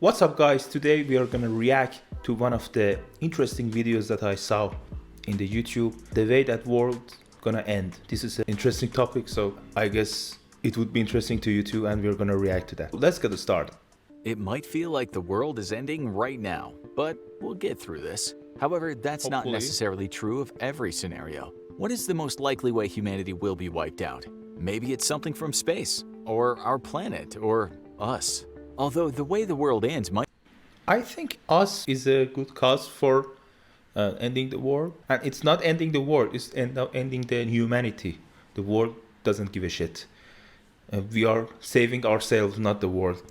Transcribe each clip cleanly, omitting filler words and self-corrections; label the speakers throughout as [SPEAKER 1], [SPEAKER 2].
[SPEAKER 1] What's up guys, today we are gonna react to one of the interesting videos that I saw in the YouTube, the way that world gonna end. This is an interesting topic, so I guess it would be interesting to you too, and we're gonna react to that. Let's get started.
[SPEAKER 2] It might feel like the world is ending right now, but we'll get through this. However, that's not
[SPEAKER 1] Hopefully.
[SPEAKER 2] necessarily true of every scenario. What is the most likely way humanity will be wiped out? Maybe it's something from space, or our planet, or us. Although the way the world ends might
[SPEAKER 1] I think us is a good cause for ending the world, and it's not ending the world, it's ending the humanity. The world doesn't give a shit. We are saving ourselves, not the world.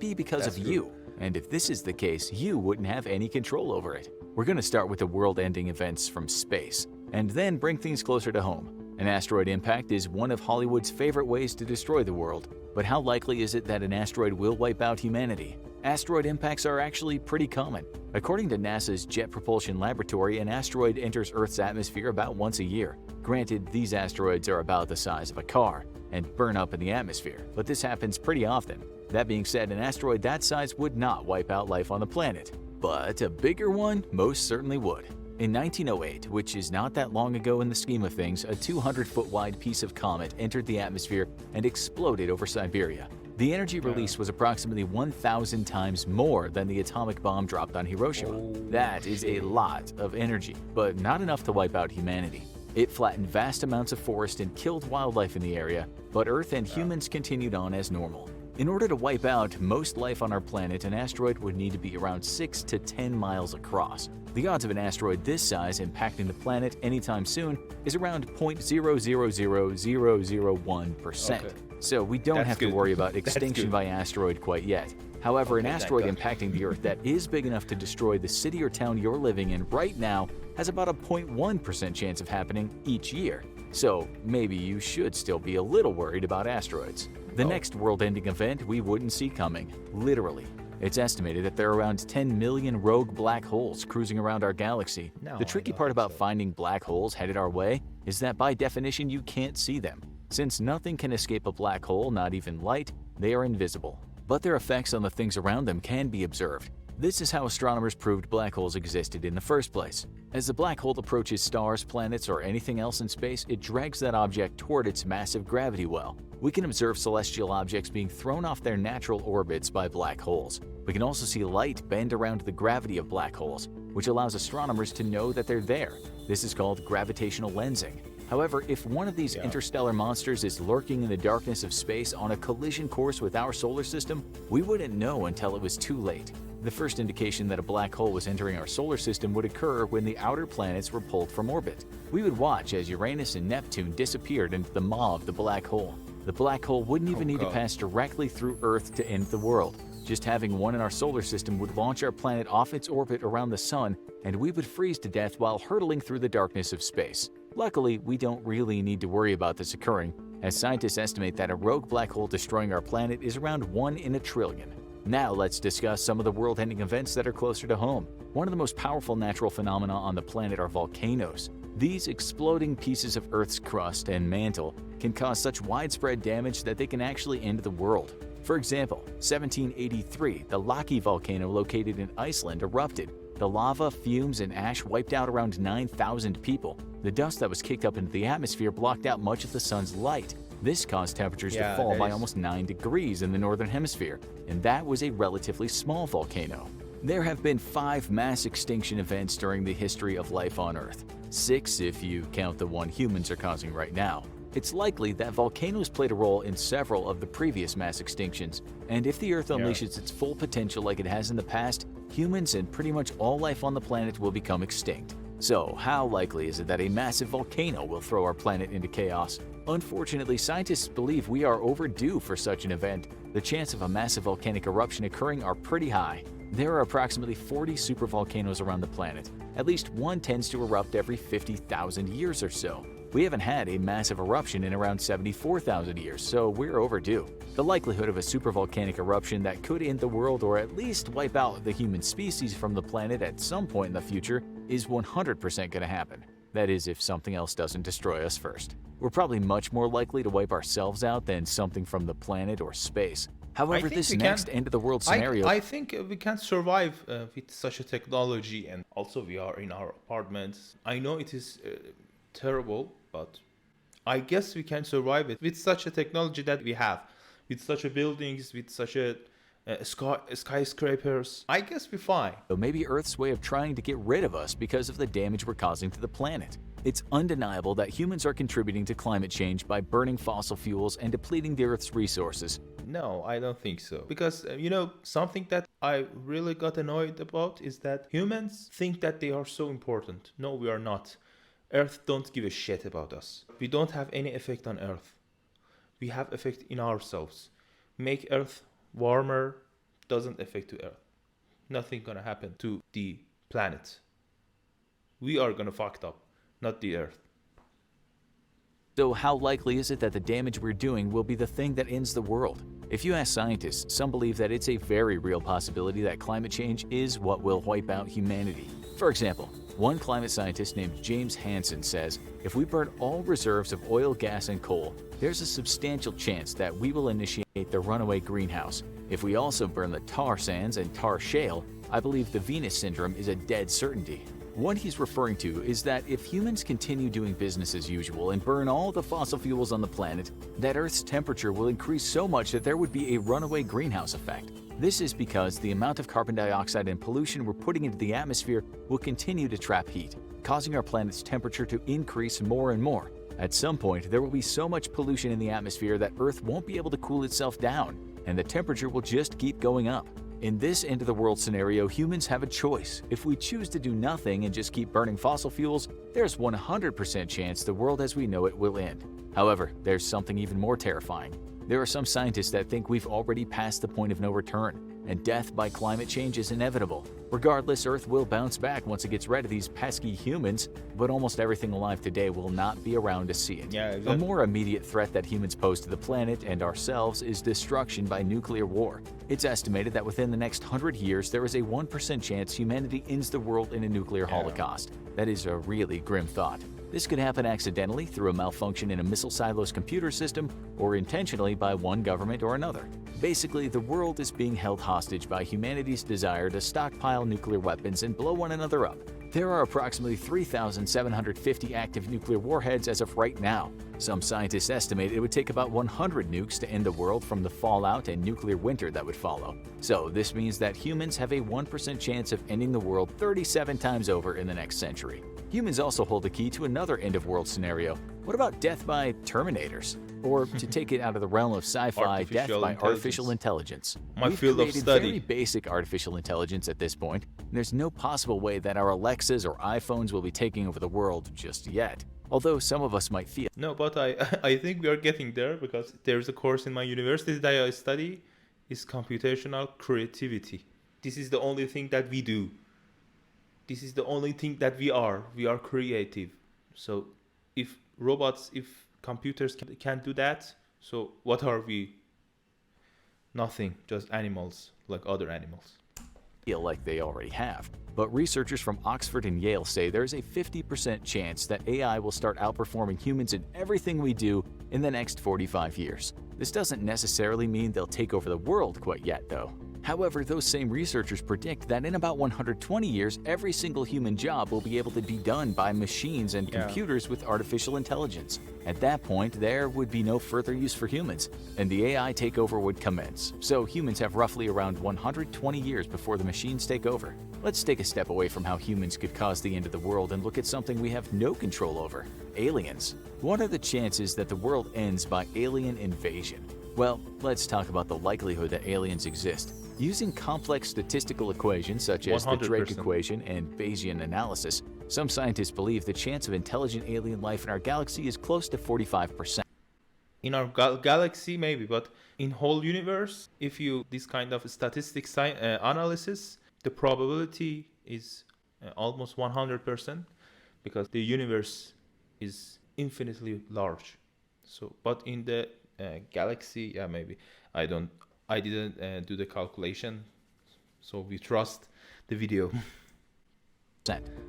[SPEAKER 2] be because
[SPEAKER 1] That's
[SPEAKER 2] of
[SPEAKER 1] true.
[SPEAKER 2] you. And if this is the case, you wouldn't have any control over it. We're going to start with the world-ending events from space, and then bring things closer to home. An asteroid impact is one of Hollywood's favorite ways to destroy the world. But how likely is it that an asteroid will wipe out humanity? Asteroid impacts are actually pretty common. According to NASA's Jet Propulsion Laboratory, an asteroid enters Earth's atmosphere about once a year. Granted, these asteroids are about the size of a car and burn up in the atmosphere, but this happens pretty often. That being said, an asteroid that size would not wipe out life on the planet, but a bigger one most certainly would. In 1908, which is not that long ago in the scheme of things, a 200-foot wide piece of comet entered the atmosphere and exploded over Siberia. The energy release was approximately 1,000 times more than the atomic bomb dropped on Hiroshima. That is a lot of energy, but not enough to wipe out humanity. It flattened vast amounts of forest and killed wildlife in the area, but Earth and humans continued on as normal. In order to wipe out most life on our planet, an asteroid would need to be around 6 to 10 miles across. The odds of an asteroid this size impacting the planet anytime soon is around 0.000001%.
[SPEAKER 1] Okay.
[SPEAKER 2] So we don't
[SPEAKER 1] That's
[SPEAKER 2] have to
[SPEAKER 1] good.
[SPEAKER 2] worry about
[SPEAKER 1] That's
[SPEAKER 2] extinction
[SPEAKER 1] good.
[SPEAKER 2] by asteroid quite yet. However, an
[SPEAKER 1] Okay, thank
[SPEAKER 2] asteroid
[SPEAKER 1] God.
[SPEAKER 2] impacting the Earth that is big enough to destroy the city or town you're living in right now has about a 0.1% chance of happening each year. So maybe you should still be a little worried about asteroids. The next world-ending event we wouldn't see coming, literally. It's estimated that there are around 10 million rogue black holes cruising around our galaxy.
[SPEAKER 1] No,
[SPEAKER 2] The
[SPEAKER 1] I
[SPEAKER 2] tricky
[SPEAKER 1] don't
[SPEAKER 2] part
[SPEAKER 1] think
[SPEAKER 2] about
[SPEAKER 1] so.
[SPEAKER 2] finding black holes headed our way is that by definition you can't see them. Since nothing can escape a black hole, not even light, they are invisible. But their effects on the things around them can be observed. This is how astronomers proved black holes existed in the first place. As the black hole approaches stars, planets, or anything else in space, it drags that object toward its massive gravity well. We can observe celestial objects being thrown off their natural orbits by black holes. We can also see light bend around the gravity of black holes, which allows astronomers to know that they're there. This is called gravitational lensing. However, if one of these interstellar monsters is lurking in the darkness of space on a collision course with our solar system, we wouldn't know until it was too late. The first indication that a black hole was entering our solar system would occur when the outer planets were pulled from orbit. We would watch as Uranus and Neptune disappeared into the maw of the black hole. The black hole wouldn't even need to
[SPEAKER 1] God.
[SPEAKER 2] pass directly through Earth to end the world. Just having one in our solar system would launch our planet off its orbit around the sun, and we would freeze to death while hurtling through the darkness of space. Luckily, we don't really need to worry about this occurring, as scientists estimate that a rogue black hole destroying our planet is around 1 in a trillion. Now let's discuss some of the world-ending events that are closer to home. One of the most powerful natural phenomena on the planet are volcanoes. These exploding pieces of Earth's crust and mantle can cause such widespread damage that they can actually end the world. For example, 1783, the Laki volcano located in Iceland erupted. The lava, fumes, and ash wiped out around 9,000 people. The dust that was kicked up into the atmosphere blocked out much of the sun's light. This caused temperatures to fall by almost 9 degrees in the northern hemisphere, and that was a relatively small volcano. There have been 5 mass extinction events during the history of life on Earth. 6 if you count the one humans are causing right now. It's likely that volcanoes played a role in several of the previous mass extinctions, and if the Earth unleashes its full potential like it has in the past, humans and pretty much all life on the planet will become extinct. So, how likely is it that a massive volcano will throw our planet into chaos? Unfortunately, scientists believe we are overdue for such an event. The chance of a massive volcanic eruption occurring are pretty high. There are approximately 40 supervolcanoes around the planet. At least one tends to erupt every 50,000 years or so. We haven't had a massive eruption in around 74,000 years, so we're overdue. The likelihood of a supervolcanic eruption that could end the world or at least wipe out the human species from the planet at some point in the future is 100% going to happen. That is, if something else doesn't destroy us first. We're probably much more likely to wipe ourselves out than something from the planet or space. However,
[SPEAKER 1] think
[SPEAKER 2] this
[SPEAKER 1] we
[SPEAKER 2] next
[SPEAKER 1] can.
[SPEAKER 2] end-of-the-world scenario
[SPEAKER 1] I think we can survive with such a technology, and also we are in our apartments. I know it is terrible, but I guess we can survive it with such a technology that we have, with such a buildings, with such a skyscrapers. I guess we're fine.
[SPEAKER 2] may be Earth's way of trying to get rid of us because of the damage we're causing to the planet. It's undeniable that humans are contributing to climate change by burning fossil fuels and depleting the Earth's resources.
[SPEAKER 1] No, I don't think so. Because, something that I really got annoyed about is that humans think that they are so important. No, we are not. Earth don't give a shit about us. We don't have any effect on Earth. We have effect in ourselves. Make Earth warmer doesn't affect to Earth. Nothing gonna happen to the planet. We are gonna fucked up, not the Earth.
[SPEAKER 2] So how likely is it that the damage we're doing will be the thing that ends the world? If you ask scientists, some believe that it's a very real possibility that climate change is what will wipe out humanity. For example, one climate scientist named James Hansen says, if we burn all reserves of oil, gas, and coal, there's a substantial chance that we will initiate the runaway greenhouse. If we also burn the tar sands and tar shale, I believe the Venus syndrome is a dead certainty. What he's referring to is that if humans continue doing business as usual and burn all the fossil fuels on the planet, that Earth's temperature will increase so much that there would be a runaway greenhouse effect. This is because the amount of carbon dioxide and pollution we're putting into the atmosphere will continue to trap heat, causing our planet's temperature to increase more and more. At some point, there will be so much pollution in the atmosphere that Earth won't be able to cool itself down, and the temperature will just keep going up. In this end-of-the-world scenario, humans have a choice. If we choose to do nothing and just keep burning fossil fuels, there's 100% chance the world as we know it will end. However, there's something even more terrifying. There are some scientists that think we've already passed the point of no return, and death by climate change is inevitable. Regardless, Earth will bounce back once it gets rid of these pesky humans, but almost everything alive today will not be around to see it.
[SPEAKER 1] Yeah, exactly.
[SPEAKER 2] A more immediate threat that humans pose to the planet and ourselves is destruction by nuclear war. It's estimated that within the next 100 years, there is a 1% chance humanity ends the world in a nuclear holocaust. That is a really grim thought. This could happen accidentally through a malfunction in a missile silo's computer system or intentionally by one government or another. Basically, the world is being held hostage by humanity's desire to stockpile nuclear weapons and blow one another up. There are approximately 3,750 active nuclear warheads as of right now. Some scientists estimate it would take about 100 nukes to end the world from the fallout and nuclear winter that would follow. So this means that humans have a 1% chance of ending the world 37 times over in the next century. Humans also hold the key to another end-of-world scenario. What about death by Terminators? Or, to take it out of the realm of sci-fi, death by artificial intelligence.
[SPEAKER 1] My field of
[SPEAKER 2] We've created
[SPEAKER 1] study.
[SPEAKER 2] very basic artificial intelligence at this point, and there's no possible way that our Alexas or iPhones will be taking over the world just yet. Although some of us might feel
[SPEAKER 1] No, but I think we are getting there, because there's a course in my university that I study is computational creativity. This is the only thing that we do. This is the only thing that we are. We are creative. So if computers can't do that, so what are we? Nothing, just animals like other animals.
[SPEAKER 2] like they already have. But researchers from Oxford and Yale say there's a 50% chance that AI will start outperforming humans in everything we do in the next 45 years. This doesn't necessarily mean they'll take over the world quite yet, though. However, those same researchers predict that in about 120 years, every single human job will be able to be done by machines and computers with artificial intelligence. At that point, there would be no further use for humans, and the AI takeover would commence. So humans have roughly around 120 years before the machines take over. Let's take a step away from how humans could cause the end of the world and look at something we have no control over: aliens. What are the chances that the world ends by alien invasion? Well, let's talk about the likelihood that aliens exist. Using complex statistical equations such as the Drake
[SPEAKER 1] 100%.
[SPEAKER 2] equation and Bayesian analysis, some scientists believe the chance of intelligent alien life in our galaxy is close to 45%.
[SPEAKER 1] In our galaxy, maybe, but in whole universe, if you this kind of statistics analysis, the probability is almost 100%, because the universe is infinitely large. So, but in the galaxy, yeah, maybe I didn't do the calculation, so we trust the video.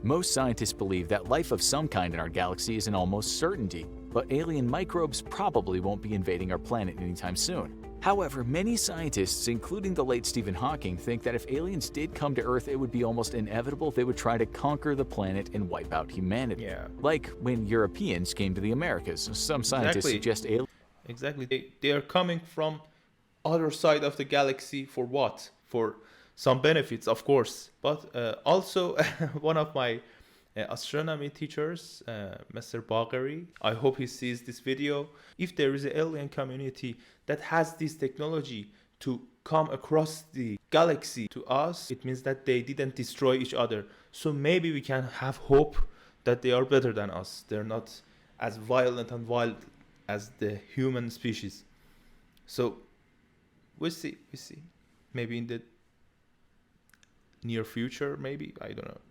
[SPEAKER 2] Most scientists believe that life of some kind in our galaxy is an almost certainty, but alien microbes probably won't be invading our planet anytime soon. However, many scientists, including the late Stephen Hawking, think that if aliens did come to Earth, it would be almost inevitable they would try to conquer the planet and wipe out humanity.
[SPEAKER 1] Yeah.
[SPEAKER 2] Like when Europeans came to the Americas. Some scientists suggest aliens.
[SPEAKER 1] Exactly. They are coming from other side of the galaxy for what? For some benefits, of course. But also, one of my astronomy teachers, Mr. Bagheri, I hope he sees this video. If there is an alien community that has this technology to come across the galaxy to us, it means that they didn't destroy each other. So maybe we can have hope that they are better than us. They're not as violent and wild as the human species. So we'll see. Maybe in the near future, maybe, I don't know.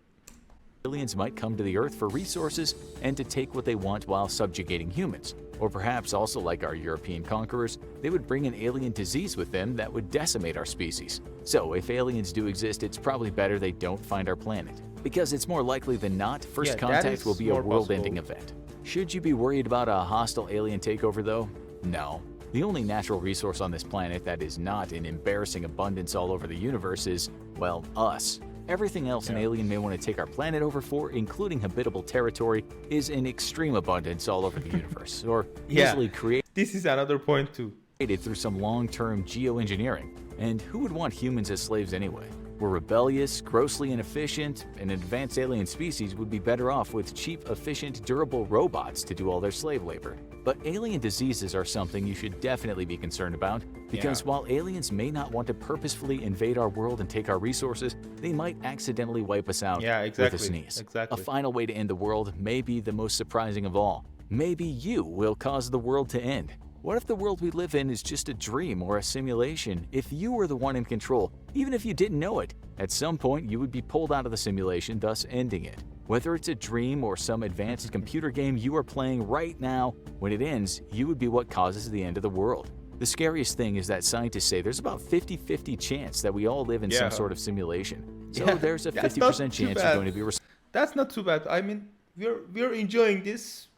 [SPEAKER 2] Aliens might come to the Earth for resources and to take what they want while subjugating humans. Or perhaps also like our European conquerors, they would bring an alien disease with them that would decimate our species. So if aliens do exist, it's probably better they don't find our planet. Because it's more likely than not, first contact will be a world-ending event. Should you be worried about a hostile alien takeover though? No. The only natural resource on this planet that is not in embarrassing abundance all over the universe is, well, us. Everything else an alien may want to take our planet over for, including habitable territory, is in extreme abundance all over the universe, or easily created.
[SPEAKER 1] This is another point too.
[SPEAKER 2] Through some long-term geoengineering. And who would want humans as slaves anyway? We're rebellious, grossly inefficient, and an advanced alien species would be better off with cheap, efficient, durable robots to do all their slave labor. But alien diseases are something you should definitely be concerned about, because while aliens may not want to purposefully invade our world and take our resources, they might accidentally wipe us out with a sneeze. A final way to end the world may be the most surprising of all. Maybe you will cause the world to end. What if the world we live in is just a dream or a simulation? If you were the one in control, even if you didn't know it, at some point you would be pulled out of the simulation, thus ending it. Whether it's a dream or some advanced computer game you are playing right now, when it ends, you would be what causes the end of the world. The scariest thing is that scientists say there's about 50-50 chance that we all live in some sort of simulation. So there's a 50% chance you're going to be responsible.
[SPEAKER 1] That's not too bad. I mean, we're enjoying this.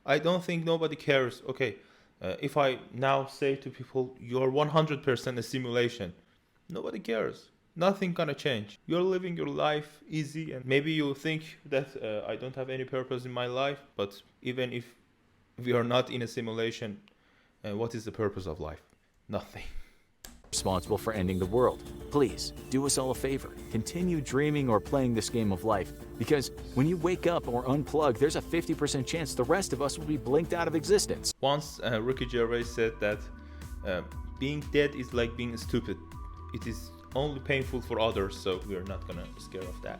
[SPEAKER 1] I don't think nobody cares. Okay. If I now say to people, you're 100% a simulation, nobody cares. Nothing gonna change. You're living your life easy, and maybe you think that I don't have any purpose in my life, but even if we are not in a simulation, what is the purpose of life? Nothing.
[SPEAKER 2] Responsible for ending the world. Please, do us all a favor. Continue dreaming or playing this game of life, because when you wake up or unplug, there's a 50% chance the rest of us will be blinked out of existence.
[SPEAKER 1] Once Ricky Gervais said that being dead is like being stupid. It is only painful for others, so we're not gonna scare of that.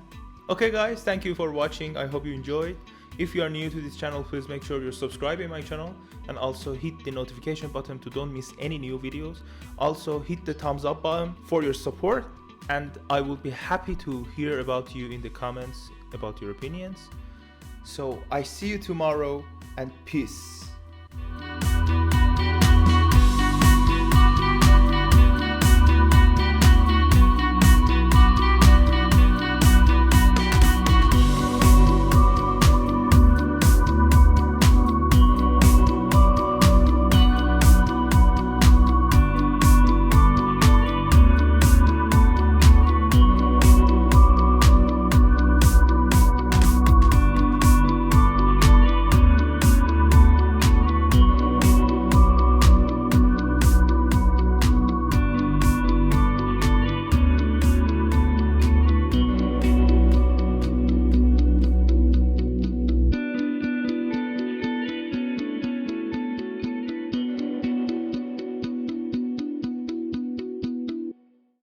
[SPEAKER 1] Okay guys, thank you for watching. I hope you enjoyed. If you are new to this channel, please make sure you're subscribing my channel and also hit the notification button to don't miss any new videos. Also hit the thumbs up button for your support, and I will be happy to hear about you in the comments about your opinions. So I see you tomorrow, and peace.